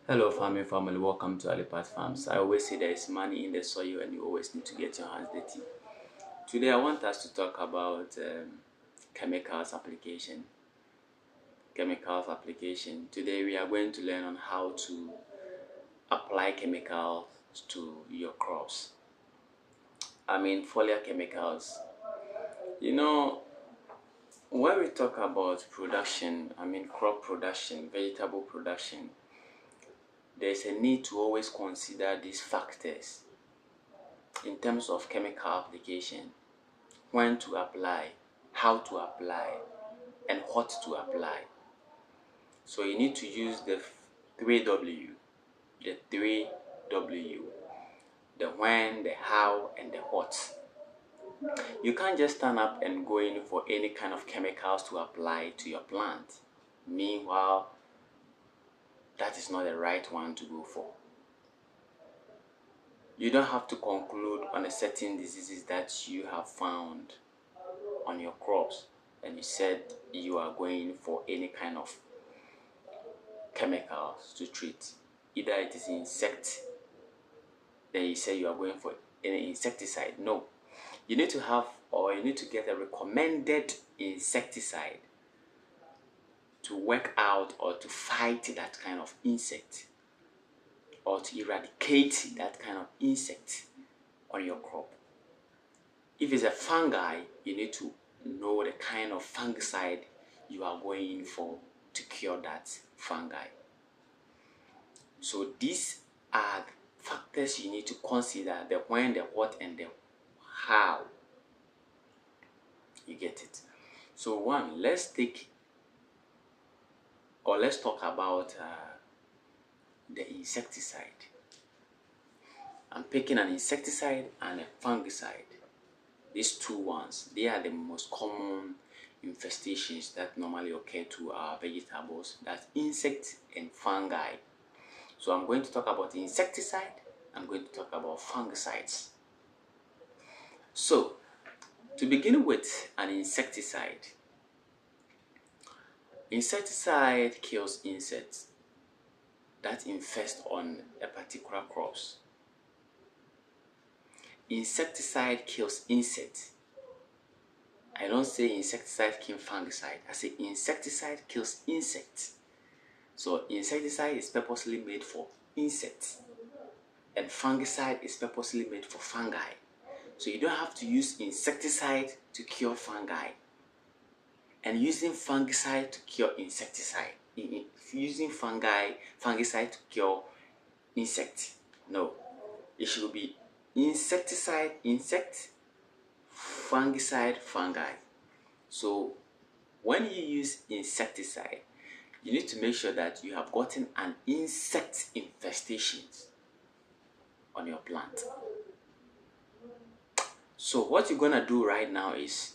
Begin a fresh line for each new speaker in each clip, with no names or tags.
Hello farming family, welcome to Alipat Farms. I always say there is money in the soil and you always need to get your hands dirty. Today I want us to talk about chemicals application. Chemicals application. Today we are going to learn on how to apply chemicals to your crops. I mean foliar chemicals. You know, when we talk about production, I mean crop production, vegetable production, there's a need to always consider these factors in terms of chemical application: when to apply, how to apply, and what to apply. So you need to use the 3W, the 3W, the when, the how, and the what. You can't just stand up and go in for any kind of chemicals to apply to your plant. Meanwhile, that is not the right one to go for. You don't have to conclude on a certain diseases that you have found on your crops and you said you are going for any kind of chemicals to treat. Either it is insect, then you say you are going for an insecticide. No, you need to have, or you need to get a recommended insecticide to work out or to fight that kind of insect or to eradicate that kind of insect on your crop. If it's a fungi, you need to know the kind of fungicide you are going in for to cure that fungi. So these are factors you need to consider: the when, the what, and the how. You get it? So let's talk about the insecticide. I'm picking an insecticide and a fungicide. These two ones, they are the most common infestations that normally occur to our vegetables. That's insects and fungi. So I'm going to talk about insecticide. I'm going to talk about fungicides. So to begin with, an insecticide. Insecticide kills insects that infest on a particular crops. Insecticide kills insects. I don't say insecticide kills fungicide. I say insecticide kills insects. So insecticide is purposely made for insects, and fungicide is purposely made for fungi. So you don't have to use insecticide to cure fungi and using fungicide to cure insecticide. Using fungicide to cure insect. No, it should be insecticide, insect, fungicide, fungi. So when you use insecticide, you need to make sure that you have gotten an insect infestation on your plant. So what you're gonna do right now is,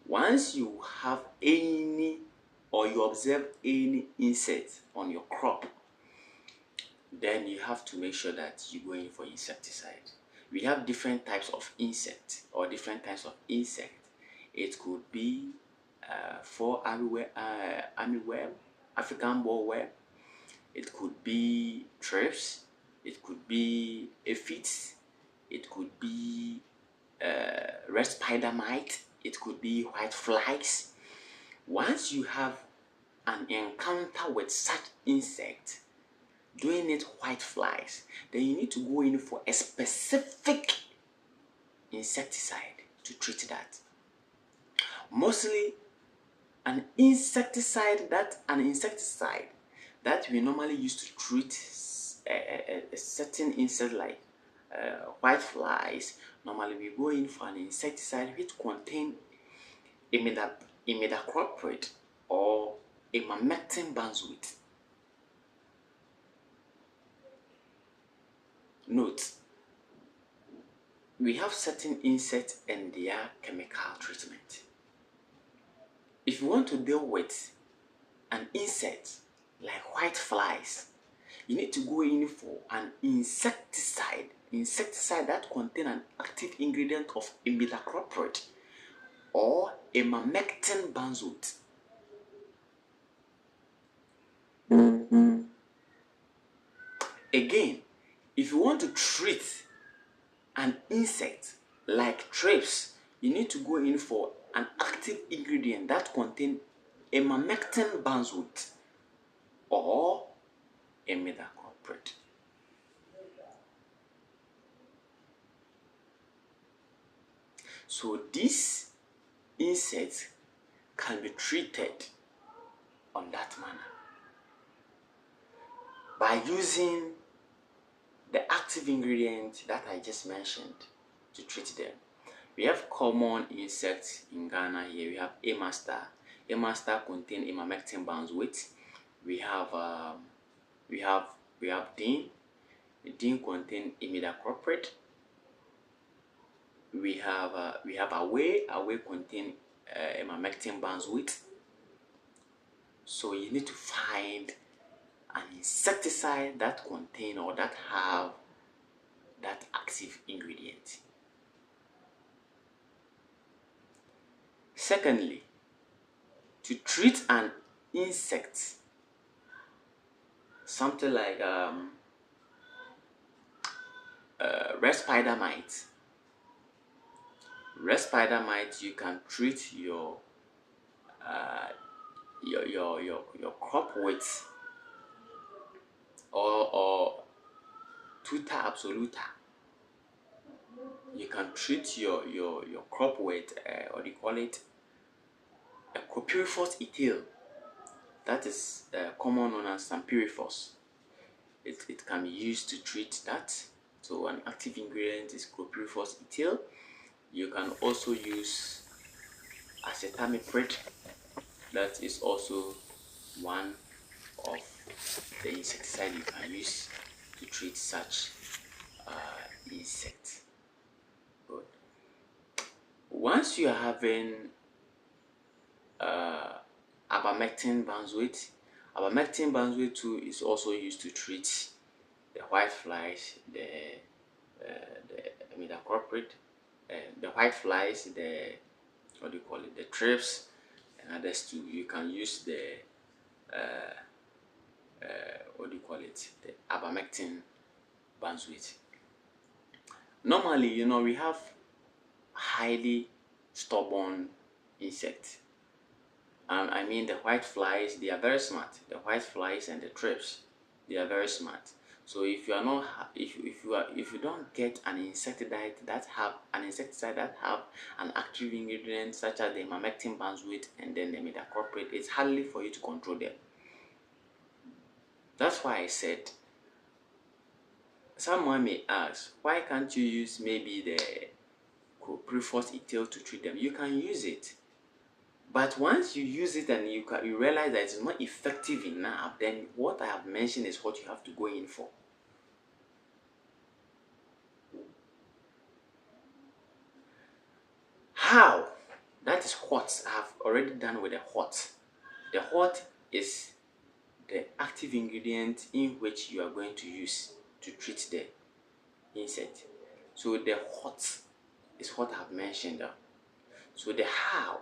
once you have any or you observe any insect on your crop, then you have to make sure that you go in for insecticide. We have different types of insect or different types of insect. It could be for armyworm, African bollworm. It could be thrips. It could be aphids. It could be red spider mite. It could be white flies. Once you have an encounter with such insect, doing it white flies, then you need to go in for a specific insecticide to treat that. Mostly an insecticide that we normally use to treat a certain insect like white flies. Normally we go in for an insecticide which contain imidacloprid or imamectin benzoate. Note, we have certain insects and their chemical treatment. If you want to deal with an insect like white flies, you need to go in for an insecticide that contains an active ingredient of imidacloprid or imamectin benzoate. Again, if you want to treat an insect like thrips, you need to go in for an active ingredient that contains emamectin benzoate or imidacloprid. So these insects can be treated on that manner by using the active ingredient that I just mentioned to treat them. We have common insects in Ghana here. We have amaster. Amaster contain emamectin benzoate. We have dean. The dean contain imidacloprid. We have away. Away contain emamectin benzoate. So you need to find an insecticide that contain or that have that active ingredient. Secondly, to treat an insect, something like red spider mite. Red spider mite, you can treat your crop with or tuta absoluta. You can treat your crop with what do you call it, a copyrifos ethyl, that is common known as sampyrifos. It can be used to treat that. So an active ingredient is copyrifos ethyl. You can also use acetamiprid. That is also one of the insecticide you can use to treat such insects. Good. Once you are having abamectin benzoate, abamectin benzoate too is also used to treat the white flies, the imidacloprid, the white flies, the what do you call it, the thrips, and others too. You can use the what do you call it, the abamectin benzoate. Normally, you know, we have highly stubborn insects. I mean, the white flies, they are very smart. The white flies and the thrips, they are very smart. So if you are not, if you don't get an insecticide that have an active ingredient such as the emamectin benzoate and then the imidacloprid, it's hardly for you to control them. That's why I said, someone may ask, why can't you use maybe the copyrifos ethyl to treat them? You can use it, but once you use it and you realize that it's not effective enough, then what I have mentioned is what you have to go in for. How? That is what I have already done with the hot. The hot is the active ingredient in which you are going to use to treat the insect. So the hot is what I have mentioned. So the how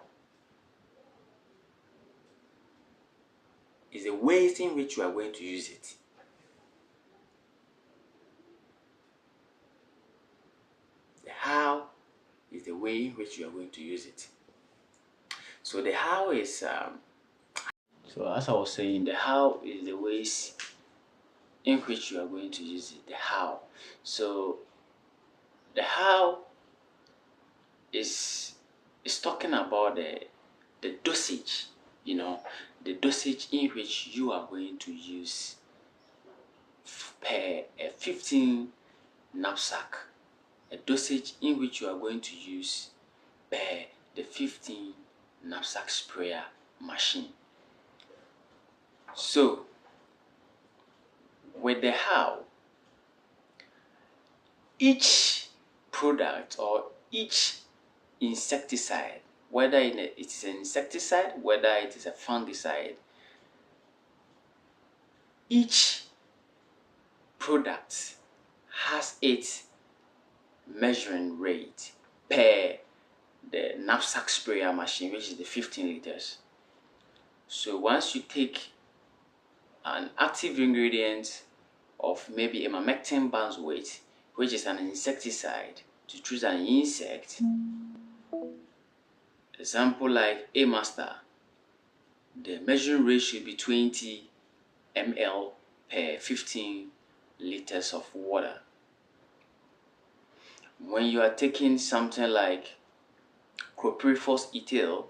is the ways in which you are going to use it. The how is the way in which you are going to use it. So the how is so as I was saying, the how is the ways in which you are going to use it. The how. So the how is talking about the dosage, you know, the dosage in which you are going to use per 15 knapsack, a dosage in which you are going to use per the 15 knapsack sprayer machine. So with the how, each product or each insecticide, whether it is an insecticide, whether it is a fungicide, each product has its measuring rate per the knapsack sprayer machine, which is the 15 liters. So once you take an active ingredient of maybe a ivermectin benzoate, which is an insecticide to treat an insect, example like a master, the measuring rate should be 20 ml per 15 liters of water. When you are taking something like chlorpyrifos ethyl,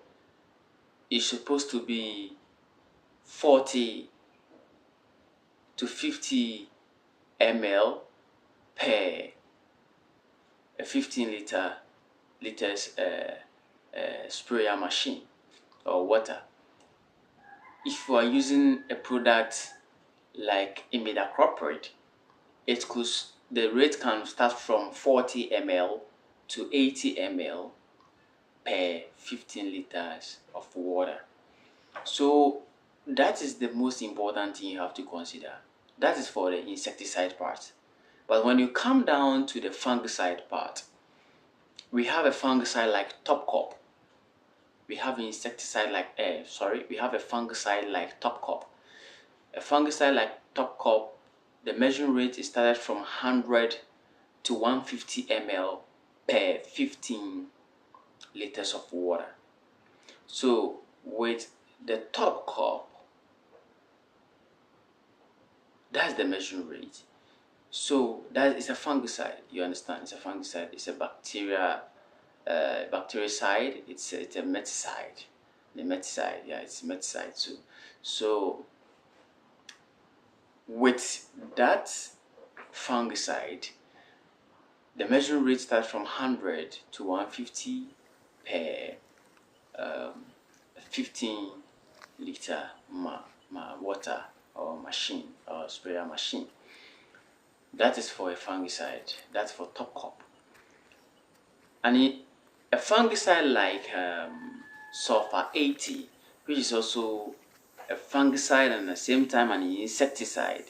it's supposed to be 40 to 50 ml per 15 liters sprayer machine or water. If you are using a product like imidacloprid, the rate can start from 40 ml to 80 ml per 15 liters of water. So that is the most important thing you have to consider. That is for the insecticide part. But when you come down to the fungicide part, we have a fungicide like Topcop. We have an insecticide like we have a fungicide like Topcop. A fungicide like Topcop, the measuring rate is started from 100 to 150 ml per 15 liters of water. So with the Topcop, that's the measuring rate. So that is a fungicide. You understand? It's a fungicide. It's a bactericide. It's a meticide. The meticide, yeah, it's meticide too. So with that fungicide, the measuring rate starts from 100 to 150 per 15 liter water or machine or sprayer machine. That is for a fungicide. That's for Topcop. And a fungicide like sulfur 80, which is also a fungicide and at the same time an insecticide.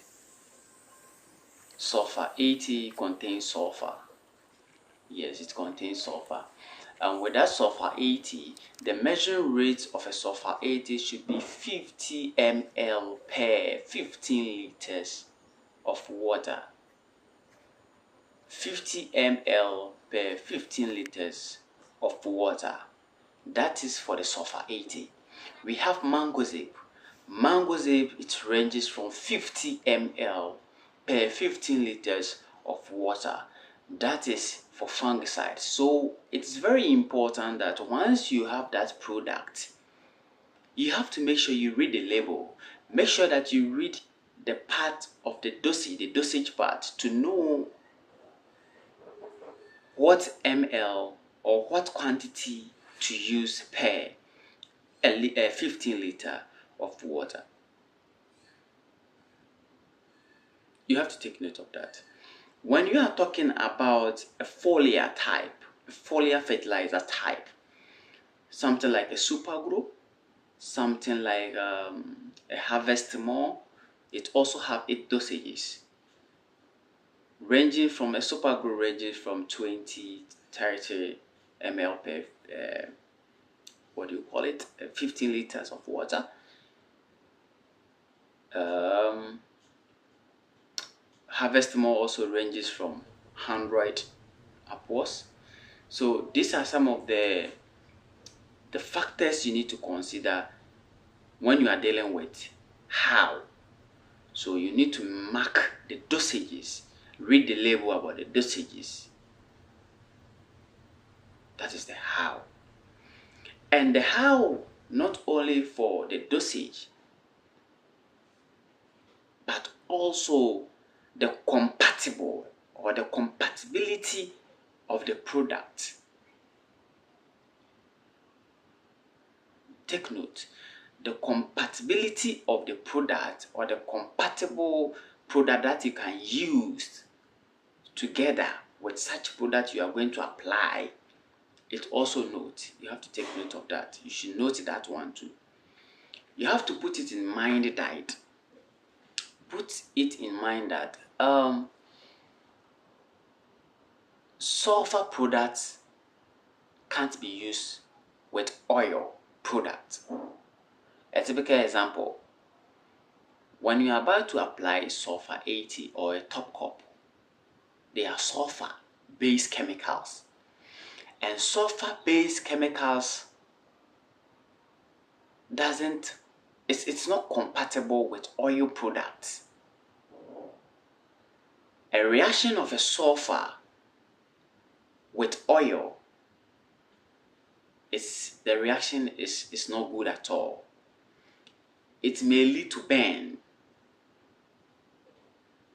Sulfur 80 contains sulfur. Yes, it contains sulfur. And with that sulfur 80, the measuring rate of a sulfur 80 should be 50 ml per 15 liters of water. 50 ml per 15 liters of water. That is for the sulfur 80. We have Mangozape. Mangozape, it ranges from 50 ml per 15 liters of water. That is for fungicide. So it's very important that once you have that product, you have to make sure you read the label. Make sure that you read the part of the dosage part, to know what ml or what quantity to use per 15 liter of water. You have to take note of that. When you are talking about a foliar type, a foliar fertilizer type, something like a super group, something like a harvest more, it also have its dosages, ranging from a super group ranges from 20 30 ml per 15 liters of water. Harvest more also ranges from 100 upwards. So these are some of the factors you need to consider when you are dealing with how. So you need to mark the dosages, read the label about the dosages. That is the how. And the how, not only for the dosage, but also the compatible or the compatibility of the product. Take note, the compatibility of the product or the compatible product that you can use together with such product you are going to apply. It also note, you have to take note of that. You should note that one too. You have to put it in mind that sulfur products can't be used with oil products. A typical example, when you are about to apply sulfur 80 or a top coat, they are sulfur-based chemicals. And sulfur-based chemicals it's not compatible with oil products. A reaction of a sulfur with oil, the reaction is not good at all. It may lead to burn.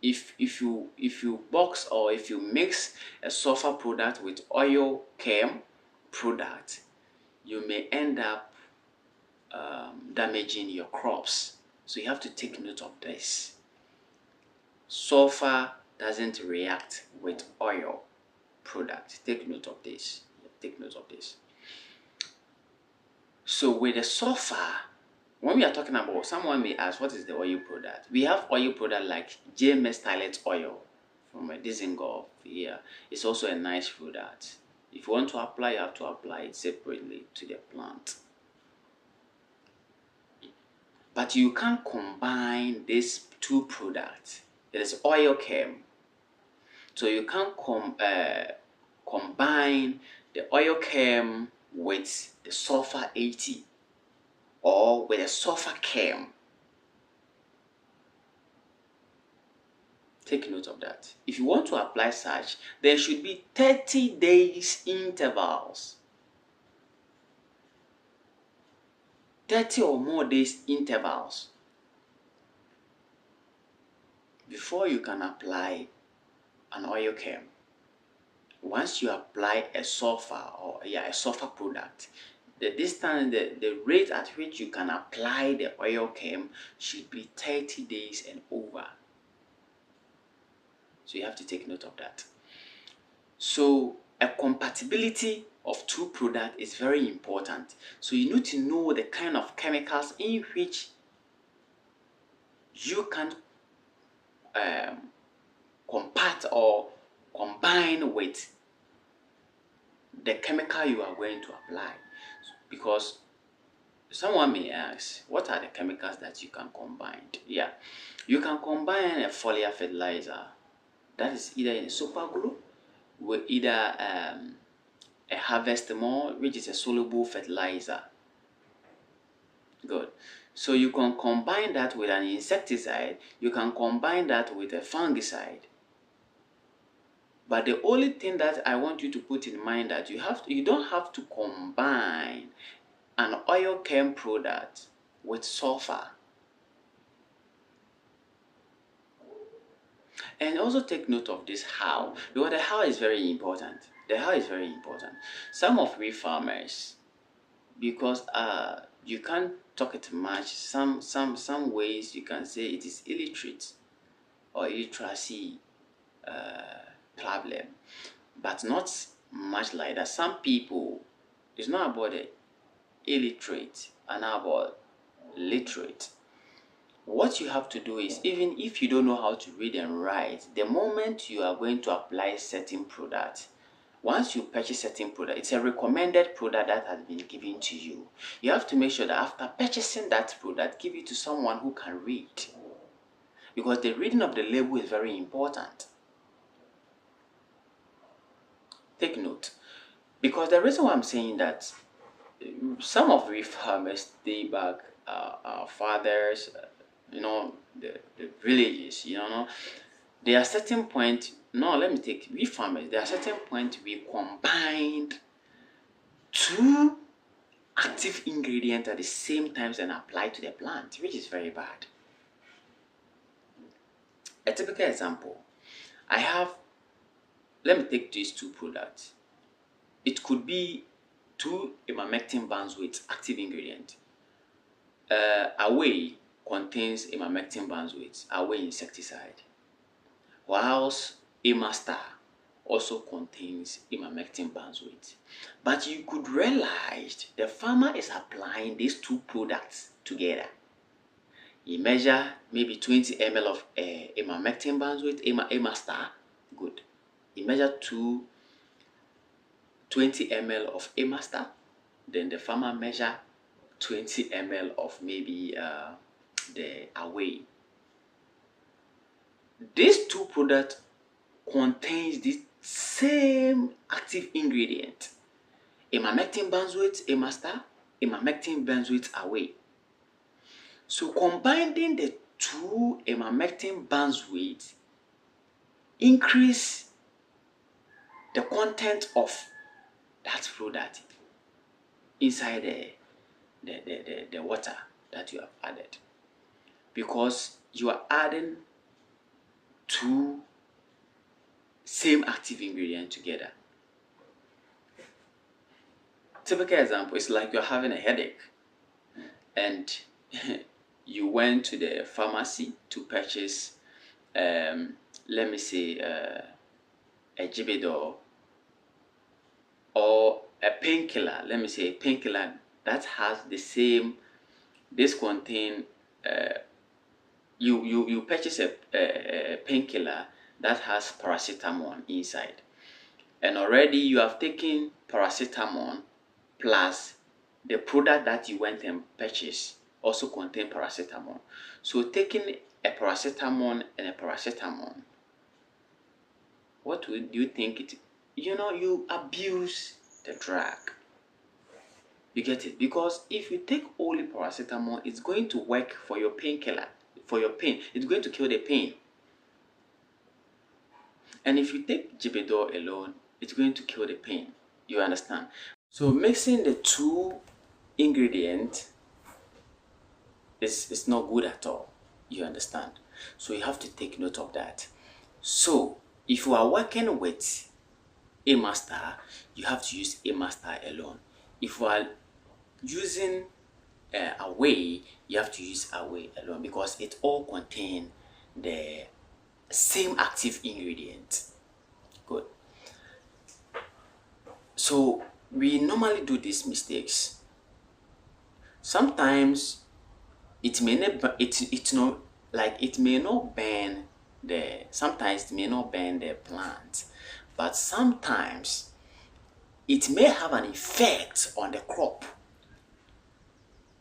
If you box or if you mix a sulfur product with oil chem product, you may end up damaging your crops. So you have to take note of this. Sulfur doesn't react with oil product. Take note of this. Take note of this. So with the sulfur, when we are talking about, someone may ask, what is the oil product? We have oil product like J-methylate oil from a Disengolf here. It's also a nice product. If you want to apply, you have to apply it separately to the plant. But you can combine these two products. It is oil chem. So you can combine the oil chem with the sulfur 80 or with a sulfur chem. Take note of that. If you want to apply such, there should be 30 days intervals. 30 or more days intervals before you can apply an oil chem. Once you apply a sulfur a sulfur product, the distance, the rate at which you can apply the oil chem should be 30 days and over. So you have to take note of that. So a compatibility of two products is very important. So you need to know the kind of chemicals in which you can compact or combine with the chemical you are going to apply. Because someone may ask, what are the chemicals that you can combine? Yeah, you can combine a foliar fertilizer, that is either in a super glue with either a harvest mole, which is a soluble fertilizer. Good. So you can combine that with an insecticide. You can combine that with a fungicide. But the only thing that I want you to put in mind that you don't have to combine an oil chem product with sulfur. And also take note of this how, because the how is very important. The how is very important. Some of we farmers, because you can't talk it much, some ways you can say it is illiterate or illiteracy problem, but not much like that. Some people, it's not about the illiterate and about literate. What you have to do is, even if you don't know how to read and write, the moment you are going to apply certain product, once you purchase certain product, it's a recommended product that has been given to you. You have to make sure that after purchasing that product, give it to someone who can read, because the reading of the label is very important. Take note, because the reason why I'm saying that, some of we farmers stay back, our fathers, the villages, there are certain point. No, let me take we farmers. There are certain point we combined two active ingredients at the same time and apply to the plant, which is very bad. A typical example, let me take these two products. It could be two imamectin benzoate active ingredient. Away contains imamectin benzoate, away insecticide, whilst Amastar also contains imamectin benzoate. But you could realize the farmer is applying these two products together. He measure maybe 20 ml of imamectin benzoate, Amastar, good. He measure 20 ml of Amastar, then the farmer measure 20 ml of maybe the away. these two products contains the same active ingredient, imamectin benzoate emaster, imamectin benzoate away. So combining the two imamectin benzoate increase the content of that product inside the water that you have added, because you are adding two same active ingredient together. Typical example is like you're having a headache and you went to the pharmacy to purchase let me say a Gibidol or a painkiller. Let me say a painkiller that has the same, this contain you purchase a painkiller that has paracetamol inside, and already you have taken paracetamol plus the product that you went and purchased also contain paracetamol. So taking a paracetamol and a paracetamol, what would you think it, you abuse the drug. You get it? Because if you take only paracetamol, it's going to work for your painkiller, for your pain. It's going to kill the pain. And if you take Gibidol alone, it's going to kill the pain. You understand? So mixing the two ingredients is not good at all. You understand? So you have to take note of that. So if you are working with a master, you have to use a master alone. If you are using away, you have to use away alone, because it all contain the same active ingredient. Good. So we normally do these mistakes. Sometimes it may not, it may not burn the, sometimes it may not burn the plant, but sometimes it may have an effect on the crop,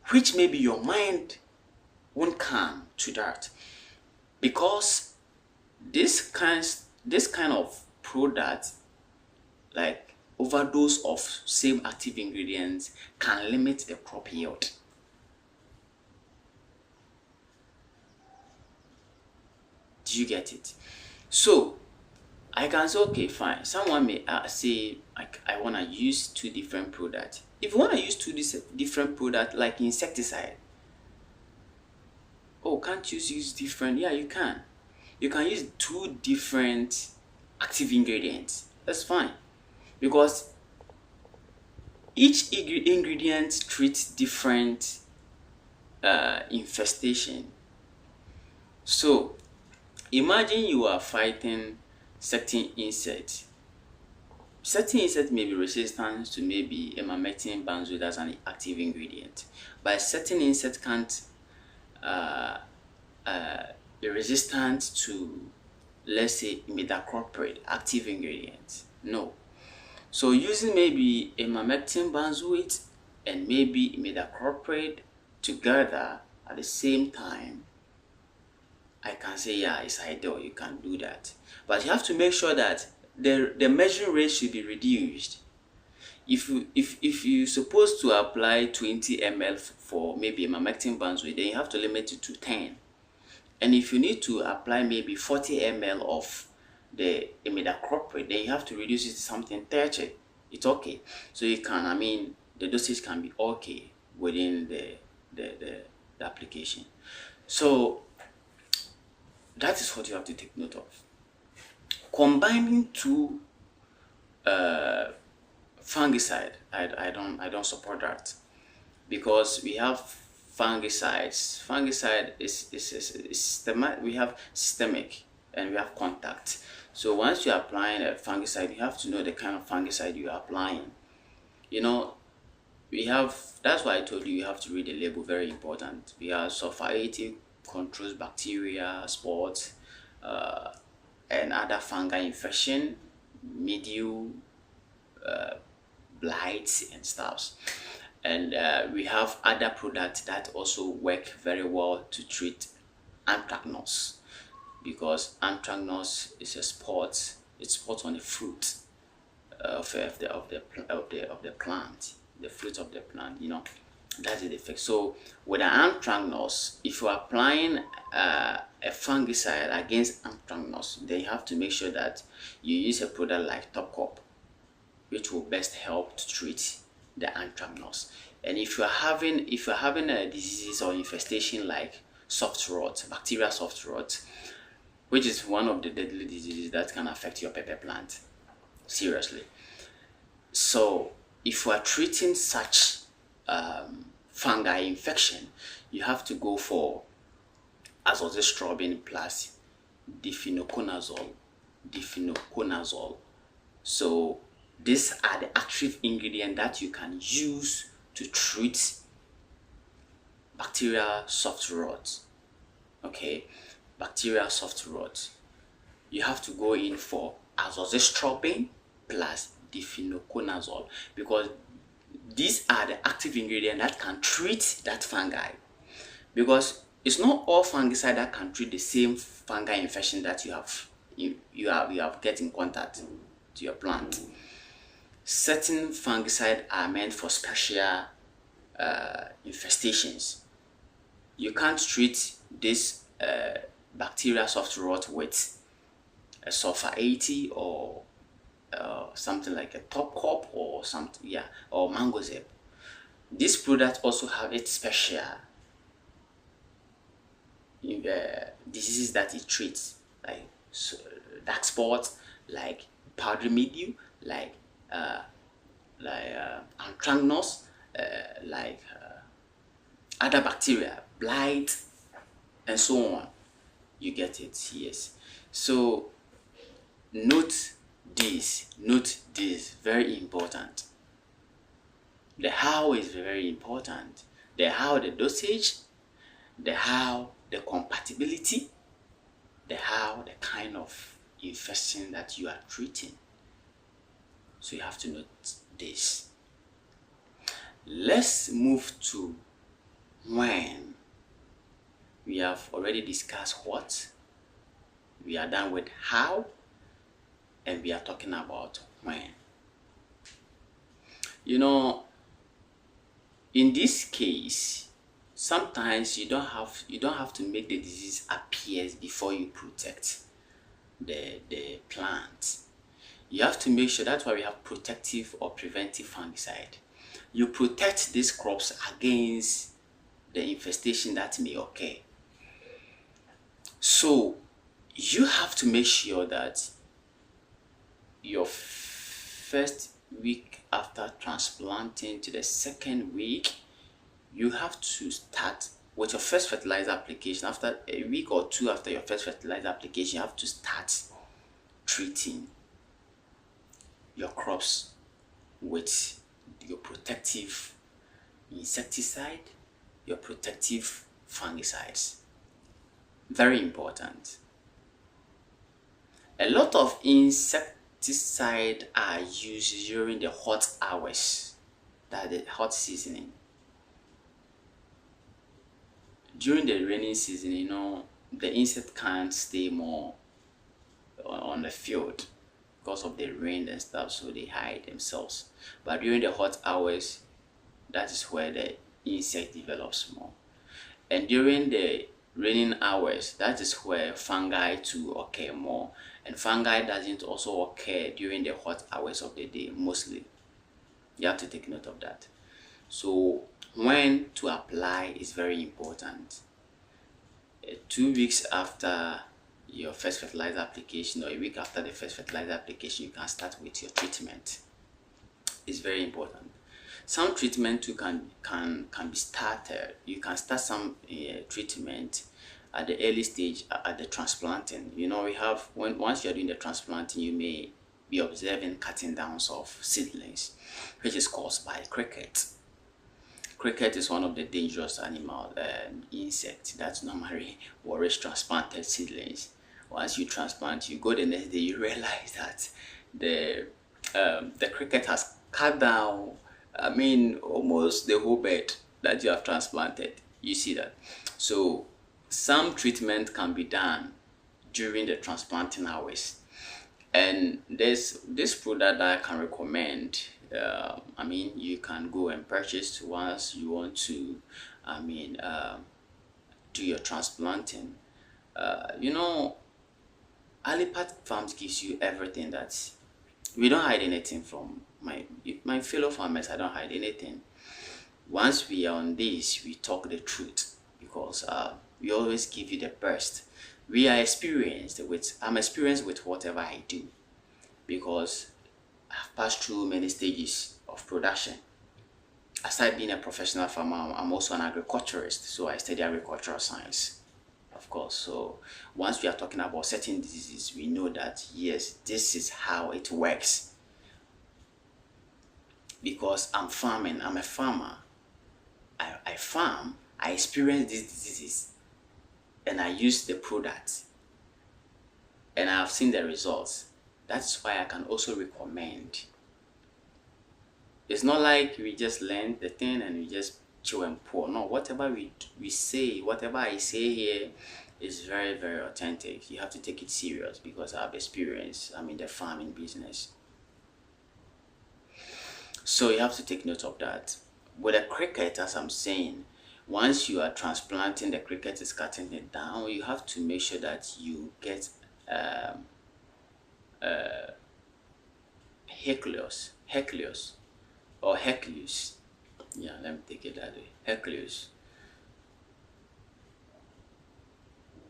which maybe your mind won't come to that, because this kind of product, like overdose of same active ingredients, can limit the crop yield. Do you get it? So I can say, okay, fine. Someone may say, I want to use two different products. If you want to use two different products, like insecticide, oh, can't you use different? Yeah, you can. You can use two different active ingredients. That's fine, because each ingredient treats different infestation. So imagine you are fighting certain insects. Certain insects may be resistant to maybe imamectin benzoate as an active ingredient, but certain insects can't be resistant to, let's say, imidacloprid active ingredients. No. So using maybe imamectin benzoate and maybe imidacloprid together at the same time, I can say, yeah, it's ideal, you can do that. But you have to make sure that the measuring rate should be reduced. If you're supposed to apply 20 ml for maybe imamectin benzoate, then you have to limit it to 10. And if you need to apply maybe 40 ml of the imidacloprid, then you have to reduce it to something 30. It's okay. So you can, the dosage can be okay within the application. So that is what you have to take note of. Combining two fungicide, I don't support that, because we have fungicides. Fungicide is systemic. We have systemic and we have contact. So once you're applying a fungicide, you have to know the kind of fungicide you're applying. We have, that's why I told you have to read the label, very important. We have sulfate controls bacteria, spores, and other fungal infection, mildew, blights and stuff. And we have other products that also work very well to treat anthracnose. because anthracnose is a spot. It spots on the fruit of the plant, the fruit of the plant. That's the effect. So with an anthracnose, if you are applying a fungicide against anthracnose, then you have to make sure that you use a product like Top Crop, which will best help to treat the anthracnose. And if you're having a disease or infestation like soft rot, bacterial soft rot, which is one of the deadly diseases that can affect your pepper plant seriously. So if you are treating such fungi infection, you have to go for azoxystrobin plus difenoconazole. So these are the active ingredients that you can use to treat bacterial soft rot. Okay, bacterial soft rot. You have to go in for azoxystrobin plus difenoconazole, because these are the active ingredients that can treat that fungi. Because it's not all fungicide that can treat the same fungi infection that you have get in contact to your plant. Certain fungicides are meant for special infestations. You can't treat this bacterial soft rot with a sulfur 80 or something like a Top Crop or something, or Mangozeb. This product also have its special diseases that it treats, like dark spots, like powdery mildew, like anthracnose, like other bacteria, blight, and so on. You get it? Yes. So note this, very important. The how is very important. The how, the dosage, the how, the compatibility, the how, the kind of infection that you are treating. So you have to note this. Let's move to when. We have already discussed what, we are done with how, and we are talking about when. In this case, sometimes you don't have to make the disease appear before you protect the plant. You have to make sure. That's why we have protective or preventive fungicide. You protect these crops against the infestation that may occur. So you have to make sure that your first week after transplanting to the second week, you have to start with your first fertilizer application. After a week or two after your first fertilizer application, you have to start treating your crops with your protective insecticide, your protective fungicides. Very important. A lot of insecticide are used during the hot hours, that the hot seasoning. During the rainy season, the insect can't stay more on the field because of the rain and stuff, so they hide themselves. But during the hot hours, that is where the insect develops more. And during the raining hours, that is where fungi too occur more. And fungi doesn't also occur during the hot hours of the day mostly. You have to take note of that. So when to apply is very important. 2 weeks after your first fertilizer application, or a week after the first fertilizer application, you can start with your treatment. It's very important. Some treatment too can be started. You can start some treatment at the early stage at the transplanting. We have, once you're doing the transplanting, you may be observing cutting downs of seedlings, which is caused by cricket. Cricket is one of the dangerous animal insect that normally worries transplanted seedlings. Once you transplant, you go the next day, you realize that the cricket has cut down, almost the whole bed that you have transplanted. You see that? So some treatment can be done during the transplanting hours. And there's this product that I can recommend. You can go and purchase once you want to do your transplanting. Alipat Farms gives you everything. That we don't hide anything from my fellow farmers. I don't hide anything. Once we are on this, we talk the truth, because we always give you the best. I'm experienced with whatever I do, because I've passed through many stages of production. Aside being a professional farmer, I'm also an agriculturist, so I study agricultural science, of course. So once we are talking about certain diseases, we know that yes, this is how it works. Because I'm a farmer. I farm, I experience these diseases, and I use the product, and I have seen the results. That's why I can also recommend. It's not like we just learn the thing and we just chew and pour. No, whatever we say, whatever I say here is very, very authentic. You have to take it serious, because I have experience. I'm in the farming business. So you have to take note of that. With a cricket, as I'm saying, once you are transplanting, the cricket is cutting it down. You have to make sure that you get Hercules or Hercules. Yeah, let me take it that way. Hercules.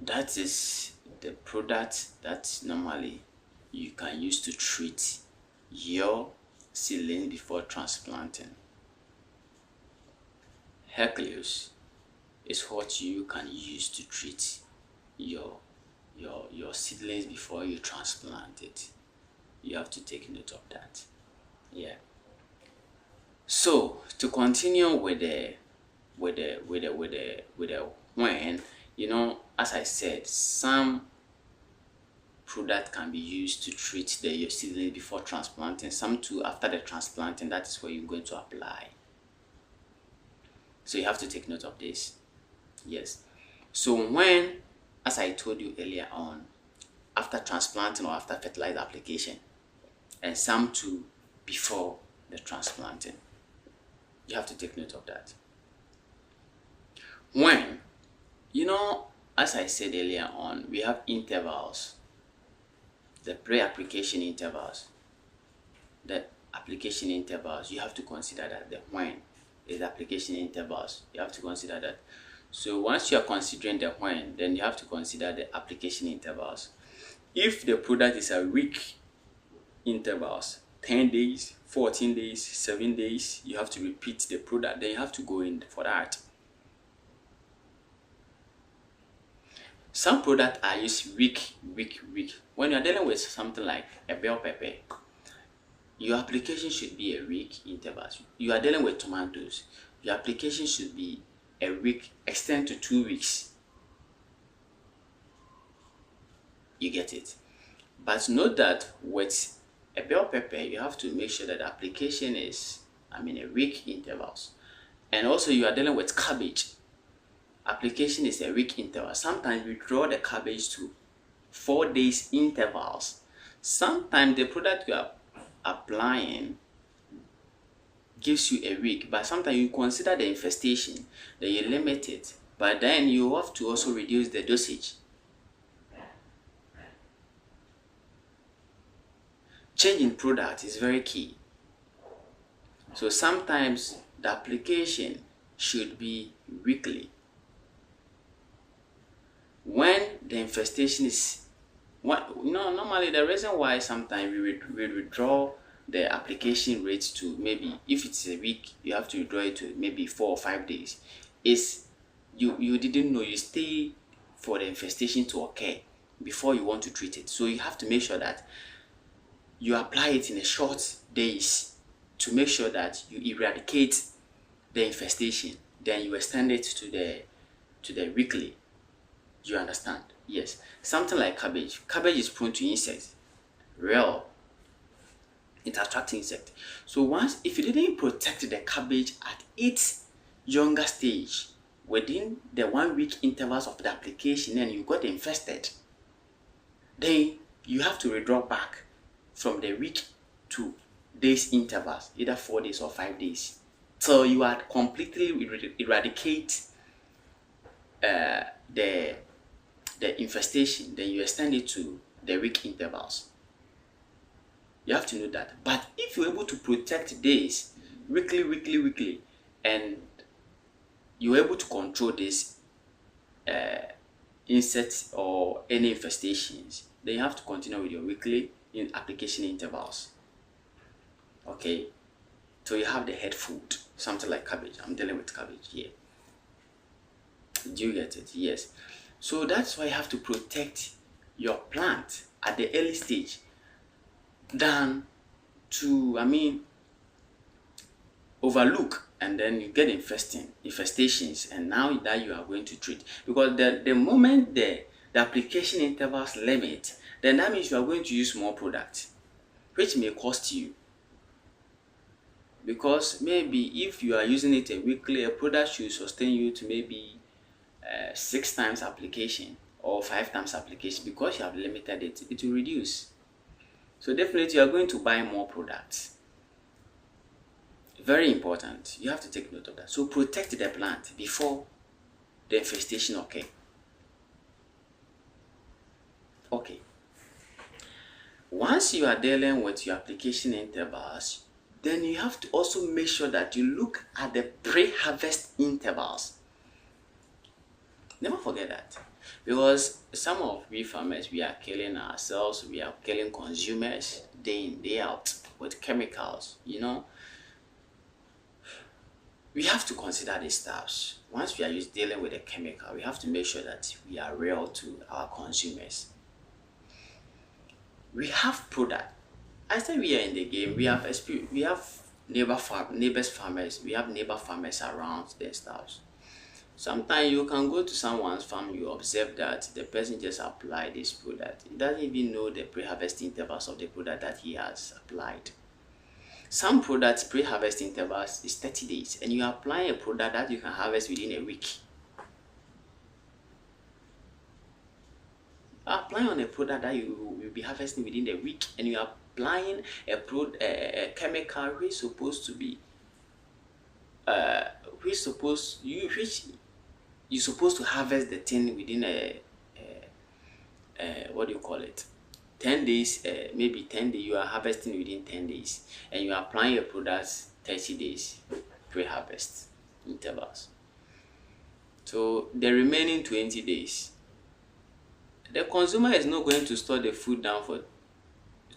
That is the product that normally you can use to treat your seedling before transplanting. Hercules is what you can use to treat your seedlings before you transplant it. You have to take note of that. Yeah. So to continue with the when, as I said, some product can be used to treat your seedling before transplanting. Some too after the transplanting. That is where you're going to apply. So you have to take note of this. Yes. So when, as I told you earlier on, after transplanting or after fertilizer application, and some too before the transplanting, you have to take note of that. When, as I said earlier on, we have intervals, the pre-application intervals, the application intervals. You have to consider that. The when is application intervals. You have to consider that. So once you are considering the when, then you have to consider the application intervals. If the product is a week intervals, 10 days, 14 days, 7 days, you have to repeat the product. Then you have to go in for that. Some products are used week. When you are dealing with something like a bell pepper, your application should be a week intervals. You are dealing with tomatoes, your application should be a week, extend to 2 weeks. You get it? But note that with a bell pepper, you have to make sure that the application is, a week intervals. And also you are dealing with cabbage. Application is a week interval. Sometimes we draw the cabbage to 4 days intervals. Sometimes the product you are applying gives you a week, but sometimes you consider the infestation, then you limit it, but then you have to also reduce the dosage. Changing product is very key. So sometimes the application should be weekly. When the infestation is normally the reason why sometimes we withdraw the application rate to, maybe if it's a week, you have to withdraw it to maybe 4 or 5 days, is you didn't know, you stay for the infestation to occur before you want to treat it. So you have to make sure that you apply it in a short days to make sure that you eradicate the infestation. Then you extend it to the weekly. You understand? Yes. Something like cabbage. Cabbage is prone to insects. It attracts insects. So if you didn't protect the cabbage at its younger stage, within the 1 week intervals of the application, then you got infested. then you have to withdraw back from the week to days intervals, either 4 days or 5 days, till you are completely eradicate the infestation. Then you extend it to the week intervals. You have to know that. But if you're able to protect days weekly, and you're able to control this insects or any infestations, then you have to continue with your weekly application intervals. Okay, so you have the head food, something like cabbage. I'm dealing with cabbage here. Do you get it? Yes. So that's why you have to protect your plant at the early stage than to overlook, and then you get infestations, and now that you are going to treat, because the moment the application intervals limit, then that means you are going to use more product, which may cost you, because maybe if you are using it a weekly, a product should sustain you to maybe 6 times application or 5 times application. Because you have limited it, it will reduce. So definitely you are going to buy more products. Very important. You have to take note of that. So protect the plant before the infestation occurs. Okay. Once you are dealing with your application intervals, then you have to also make sure that you look at the pre-harvest intervals. Never forget that, because some of we farmers, we are killing ourselves, we are killing consumers day in, day out with chemicals. We have to consider these stuff. Once we are dealing with a chemical, we have to make sure that we are real to our consumers. We have product. I said we are in the game. We have neighbor farmers. We have neighbor farmers around their stuff. Sometimes you can go to someone's farm, you observe that the person just applied this product. He doesn't even know the pre-harvest intervals of the product that he has applied. Some products pre-harvest intervals is 30 days, and you apply a product that you can harvest within a week. Applying on a product that you will be harvesting within a week, and you are applying a chemical which is supposed to be you're supposed to harvest the thing within what do you call it, 10 days, maybe 10 days. You are harvesting within 10 days, and you are applying your products 30 days pre-harvest intervals. So the remaining 20 days, the consumer is not going to store the food down for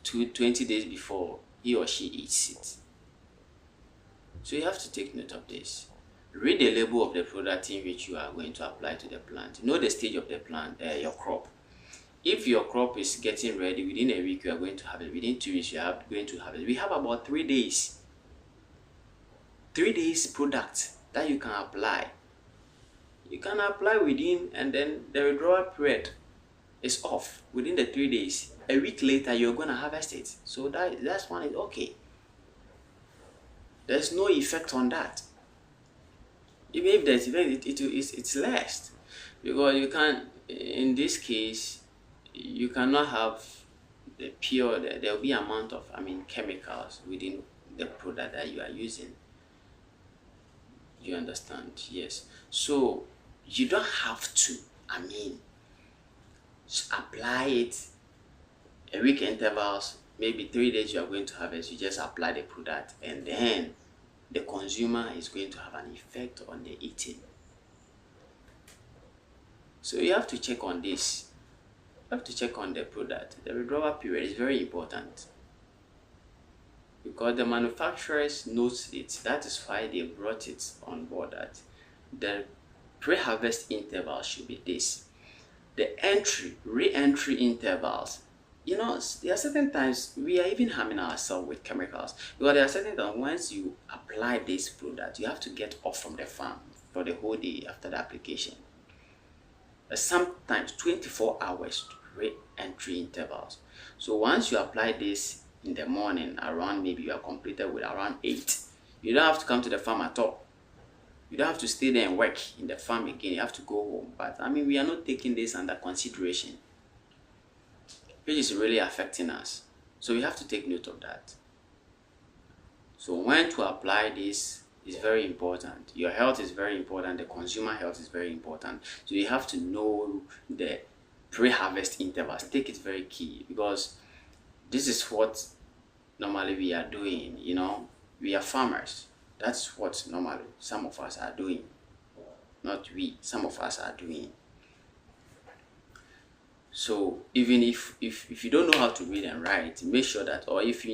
20 days before he or she eats it. So you have to take note of this. Read the label of the product in which you are going to apply to the plant. Know the stage of the plant, your crop. If your crop is getting ready, within a week you are going to have it. Within 2 weeks you are going to have it. We have about 3 days. 3 days product that you can apply. You can apply within, and then the withdrawal period is off within the 3 days. A week later you're going to harvest it. So that's one is okay. There's no effect on that. Even if there's effect, it's less, because you can, in this case, you cannot have the pure. There will be amount of chemicals within the product that you are using. You understand? Yes. So you don't have to apply it a week intervals. Maybe 3 days you are going to harvest. You just apply the product, and then the consumer is going to have an effect on the eating. So you have to check on this. You have to check on the product. The withdrawal period is very important, because the manufacturers knows it. That is why they brought it on board, that the pre-harvest interval should be this. The re-entry intervals. There are certain times we are even harming ourselves with chemicals, because there are certain times once you apply this product, you have to get off from the farm for the whole day after the application. Sometimes 24 hours re-entry intervals. So once you apply this in the morning, around maybe you are completed with around 8, you don't have to come to the farm at all. You don't have to stay there and work in the farm again. You have to go home. But we are not taking this under consideration. which is really affecting us. So we have to take note of that. So when to apply this is very important. Your health is very important. The consumer health is very important. So you have to know the pre-harvest intervals. Take it very key, because this is what normally we are doing. We are farmers. That's what normally some of us are doing. Not we, some of us are doing. So even if you don't know how to read and write, make sure that, or if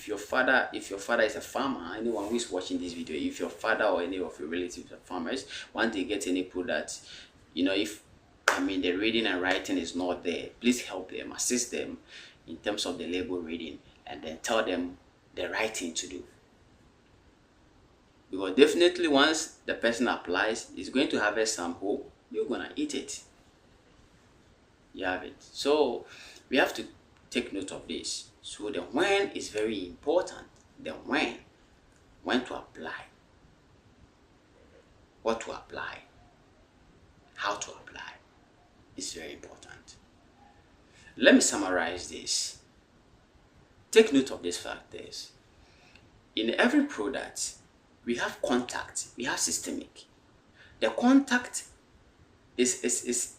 your father is a farmer, anyone who is watching this video, if your father or any of your relatives are farmers, once they get any product, if the reading and writing is not there, please help them, assist them in terms of the label reading, and then tell them the right thing to do. Because definitely once the person applies, it's going to harvest some hope, you're gonna eat it. You have it. So we have to take note of this. So the when is very important. The when to apply, what to apply, how to apply is very important. Let me summarize this. Take note of these factors. In every product, we have contact, we have systemic. The contact is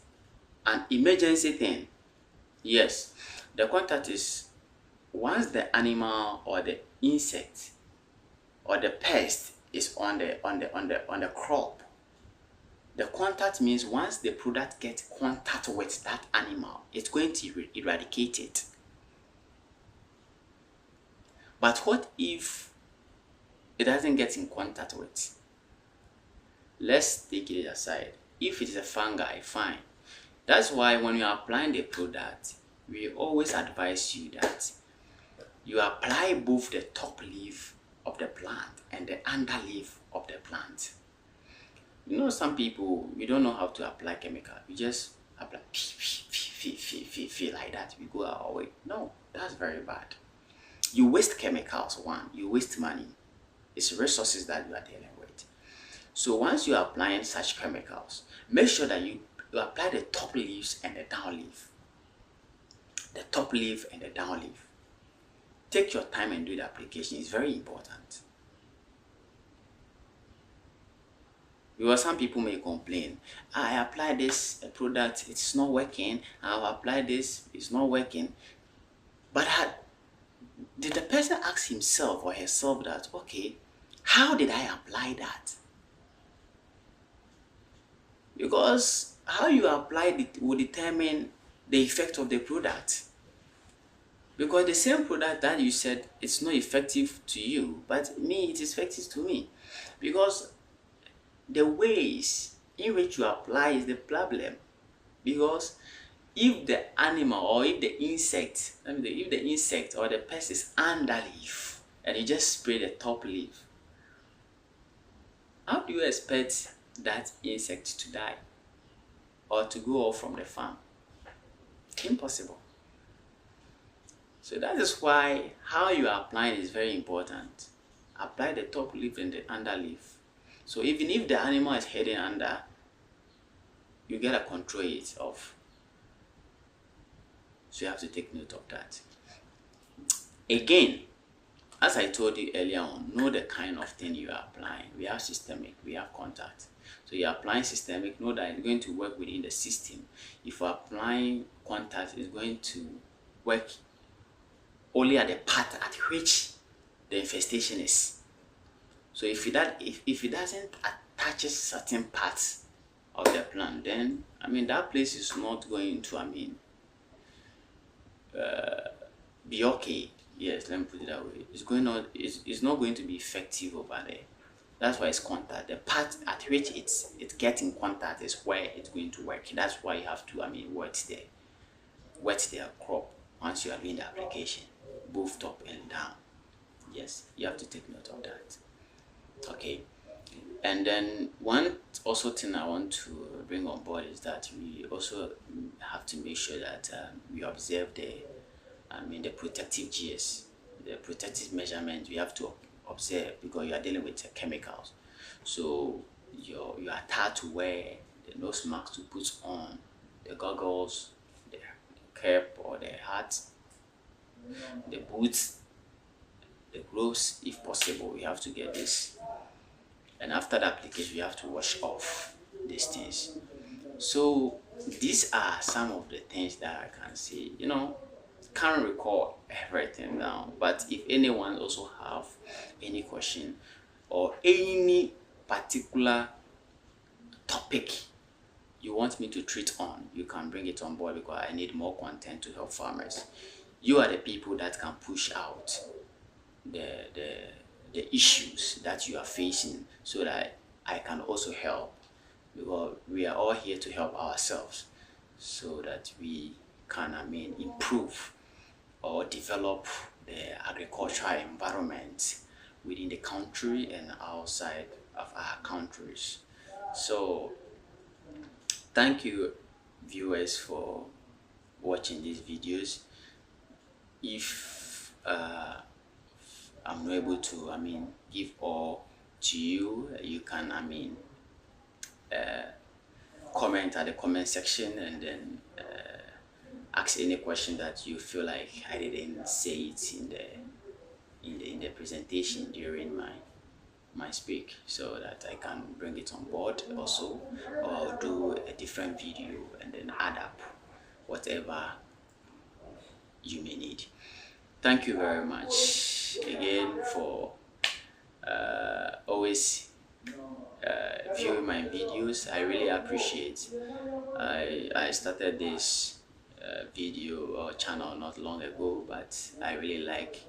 an emergency thing. Yes, the contact is once the animal or the insect or the pest is on the crop. The contact means once the product gets contact with that animal, it's going to eradicate it. But what if it doesn't get in contact with? Let's take it aside. If it is a fungi, fine. That's why when you are applying the product, we always advise you that you apply both the top leaf of the plant and the underleaf of the plant. Some people, we don't know how to apply chemical. We just apply like that. We go our way. No, that's very bad. You waste chemicals, one. You waste money. It's resources that you are dealing with. So once you are applying such chemicals, make sure that you apply the top leaves and the down leaf. The top leaf and the down leaf. Take your time and do the application. It's very important. Because some people may complain, I apply this product, it's not working. I've applied this, it's not working. But did the person ask himself or herself that, okay, how did I apply that? Because how you apply it will determine the effect of the product. Because the same product that you said it's not effective to you, but me, it is effective to me. Because the ways in which you apply is the problem. Because if the animal or if the insect, if the insect or the pest is under leaf and you just spray the top leaf, how do you expect that insect to die or to go off from the farm? Impossible. So that is why how you are applying is very important. Apply the top leaf and the under leaf. So even if the animal is heading under, you gotta control it off. So you have to take note of that. Again, as I told you earlier on, know the kind of thing you are applying. We have systemic, we have contact. So you're applying systemic, know that it's going to work within the system. If you're applying contact, it's going to work only at the part at which the infestation is. So if it doesn't attach certain parts of the plant, then that place is not going to be okay. Yes, let me put it that way. It's not going to be effective over there. That's why it's contact. The part at which it gets in contact is where it's going to work. That's why you have to wet the crop once you are doing the application, both top and down. Yes, you have to take note of that. Okay, and then one also thing I want to bring on board is that we also have to make sure that we observe the protective gears, the protective measurements we have to observe, because you are dealing with chemicals. So you are taught to wear the nose mask to put on, the goggles, the cap or the hat, the boots, the gloves. If possible, we have to get this, and after the application we have to wash off these things. So these are some of the things that I can say. Can't recall everything down, but if anyone also have any question or any particular topic you want me to treat on, you can bring it on board, because I need more content to help farmers. You are the people that can push out the issues that you are facing, so that I can also help, because we are all here to help ourselves, so that we can improve or develop the agricultural environment within the country and outside of our countries. So thank you, viewers, for watching these videos. If I'm not able to give all to you, you can comment at the comment section, and then ask any question that you feel like I didn't say it in the presentation during my speak, so that I can bring it on board also, or I'll do a different video and then add up whatever you may need. Thank you very much again for always viewing my videos. I really appreciate. I started this video or channel not long ago, but I really like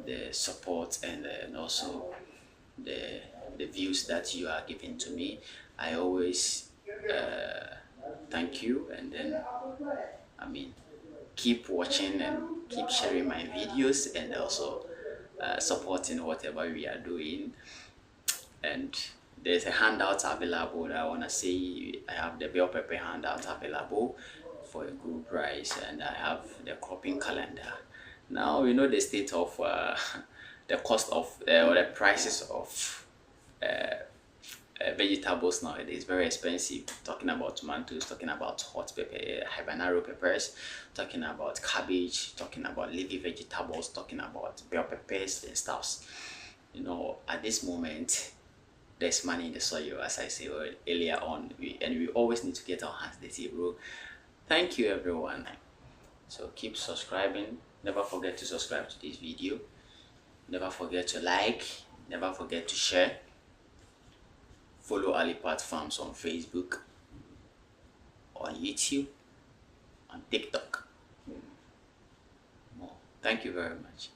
the support and also the views that you are giving to me. I always thank you, and then keep watching and keep sharing my videos, and also supporting whatever we are doing. And there's a handout available that I want to say. I have the bell pepper handout available for a good price, and I have the cropping calendar. Now you know the state of the cost of or the prices of vegetables nowadays. Very expensive. Talking about tomatoes, talking about hot pepper, habanero peppers, talking about cabbage, talking about leafy vegetables, talking about bell peppers and stuffs. At this moment there's money in the soil, as I said earlier on, and we always need to get our hands dirty, bro. Thank you, everyone. So keep subscribing. Never forget to subscribe to this video. Never forget to like. Never forget to share. Follow Alipat Farms on Facebook, on YouTube, on TikTok. Thank you very much.